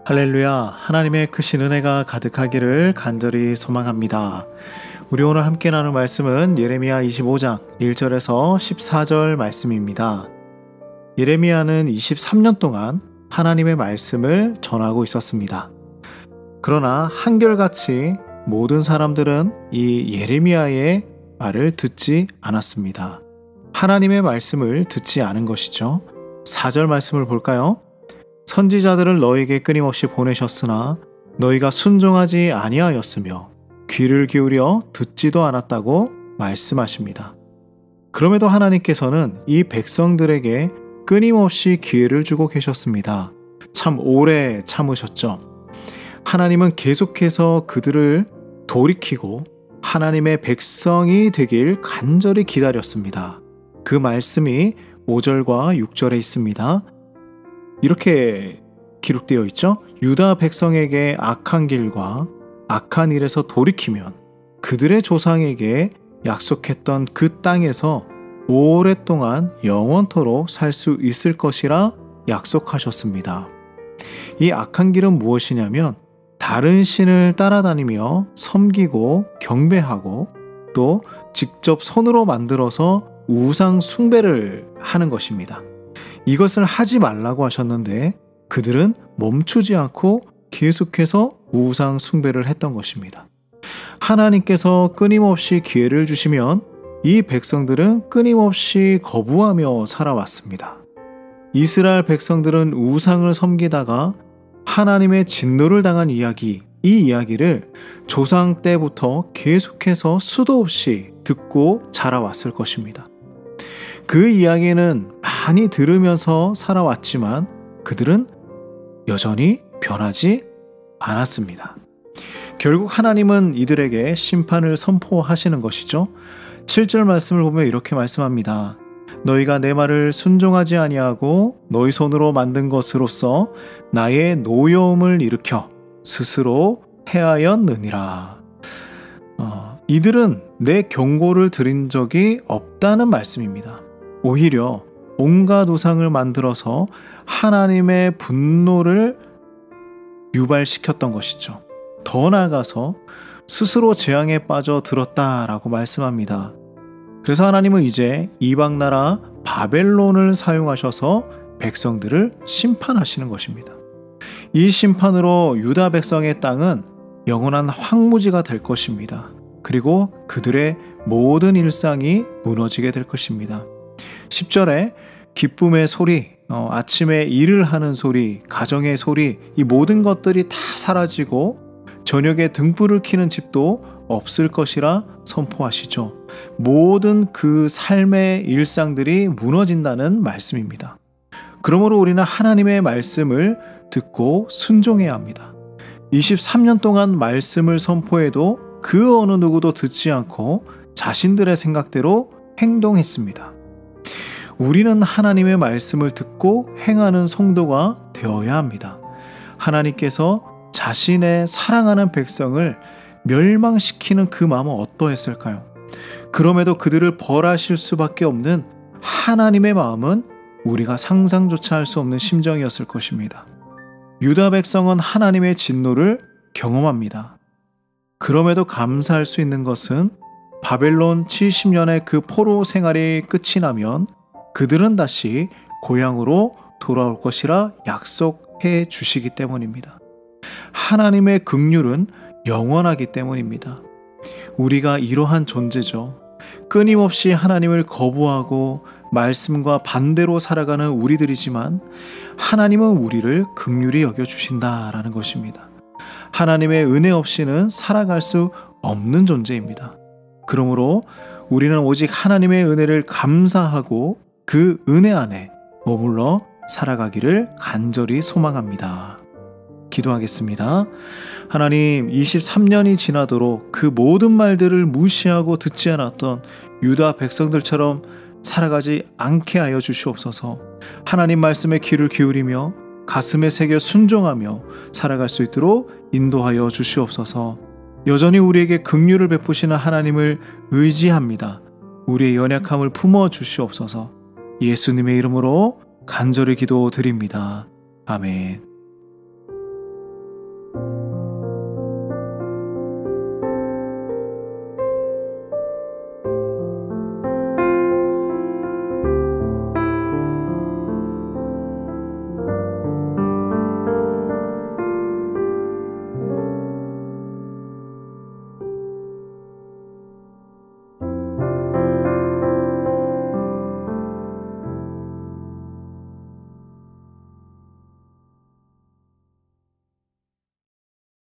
할렐루야, 하나님의 크신 은혜가 가득하기를 간절히 소망합니다. 우리 오늘 함께 나눌 말씀은 예레미야 25장 1절에서 14절 말씀입니다. 예레미야는 23년 동안 하나님의 말씀을 전하고 있었습니다. 그러나 한결같이 모든 사람들은 이 예레미야의 말을 듣지 않았습니다. 하나님의 말씀을 듣지 않은 것이죠. 4절 말씀을 볼까요? 선지자들을 너에게 끊임없이 보내셨으나 너희가 순종하지 아니하였으며 귀를 기울여 듣지도 않았다고 말씀하십니다. 그럼에도 하나님께서는 이 백성들에게 끊임없이 기회를 주고 계셨습니다. 참 오래 참으셨죠. 하나님은 계속해서 그들을 돌이키고 하나님의 백성이 되길 간절히 기다렸습니다. 그 말씀이 5절과 6절에 있습니다. 이렇게 기록되어 있죠. 유다 백성에게 악한 길과 악한 일에서 돌이키면 그들의 조상에게 약속했던 그 땅에서 오랫동안 영원토록 살 수 있을 것이라 약속하셨습니다. 이 악한 길은 무엇이냐면 다른 신을 따라다니며 섬기고 경배하고 또 직접 손으로 만들어서 우상 숭배를 하는 것입니다. 이것을 하지 말라고 하셨는데 그들은 멈추지 않고 계속해서 우상 숭배를 했던 것입니다. 하나님께서 끊임없이 기회를 주시면 이 백성들은 끊임없이 거부하며 살아왔습니다. 이스라엘 백성들은 우상을 섬기다가 하나님의 진노를 당한 이야기, 이 이야기를 조상 때부터 계속해서 수도 없이 듣고 자라왔을 것입니다. 그 이야기는 많이 들으면서 살아왔지만 그들은 여전히 변하지 않았습니다. 결국 하나님은 이들에게 심판을 선포하시는 것이죠. 7절 말씀을 보면 이렇게 말씀합니다. 너희가 내 말을 순종하지 아니하고 너희 손으로 만든 것으로서 나의 노여움을 일으켜 스스로 해하였느니라. 이들은 내 경고를 들은 적이 없다는 말씀입니다. 오히려 온갖 우상을 만들어서 하나님의 분노를 유발시켰던 것이죠. 더 나아가서 스스로 재앙에 빠져 들었다라고 말씀합니다. 그래서 하나님은 이제 이방 나라 바벨론을 사용하셔서 백성들을 심판하시는 것입니다. 이 심판으로 유다 백성의 땅은 영원한 황무지가 될 것입니다. 그리고 그들의 모든 일상이 무너지게 될 것입니다. 10절에 기쁨의 소리, 아침에 일을 하는 소리, 가정의 소리, 이 모든 것들이 다 사라지고 저녁에 등불을 켜는 집도 없을 것이라 선포하시죠. 모든 그 삶의 일상들이 무너진다는 말씀입니다. 그러므로 우리는 하나님의 말씀을 듣고 순종해야 합니다. 23년 동안 말씀을 선포해도 그 어느 누구도 듣지 않고 자신들의 생각대로 행동했습니다. 우리는 하나님의 말씀을 듣고 행하는 성도가 되어야 합니다. 하나님께서 자신의 사랑하는 백성을 멸망시키는 그 마음은 어떠했을까요? 그럼에도 그들을 벌하실 수밖에 없는 하나님의 마음은 우리가 상상조차 할 수 없는 심정이었을 것입니다. 유다 백성은 하나님의 진노를 경험합니다. 그럼에도 감사할 수 있는 것은 바벨론 70년의 그 포로 생활이 끝이 나면 그들은 다시 고향으로 돌아올 것이라 약속해 주시기 때문입니다. 하나님의 긍휼은 영원하기 때문입니다. 우리가 이러한 존재죠. 끊임없이 하나님을 거부하고 말씀과 반대로 살아가는 우리들이지만 하나님은 우리를 긍휼히 여겨주신다라는 것입니다. 하나님의 은혜 없이는 살아갈 수 없는 존재입니다. 그러므로 우리는 오직 하나님의 은혜를 감사하고 그 은혜 안에 머물러 살아가기를 간절히 소망합니다. 기도하겠습니다. 하나님, 23년이 지나도록 그 모든 말들을 무시하고 듣지 않았던 유다 백성들처럼 살아가지 않게 하여 주시옵소서. 하나님 말씀에 귀를 기울이며 가슴에 새겨 순종하며 살아갈 수 있도록 인도하여 주시옵소서. 여전히 우리에게 긍휼을 베푸시는 하나님을 의지합니다. 우리의 연약함을 품어 주시옵소서. 예수님의 이름으로 간절히 기도드립니다. 아멘.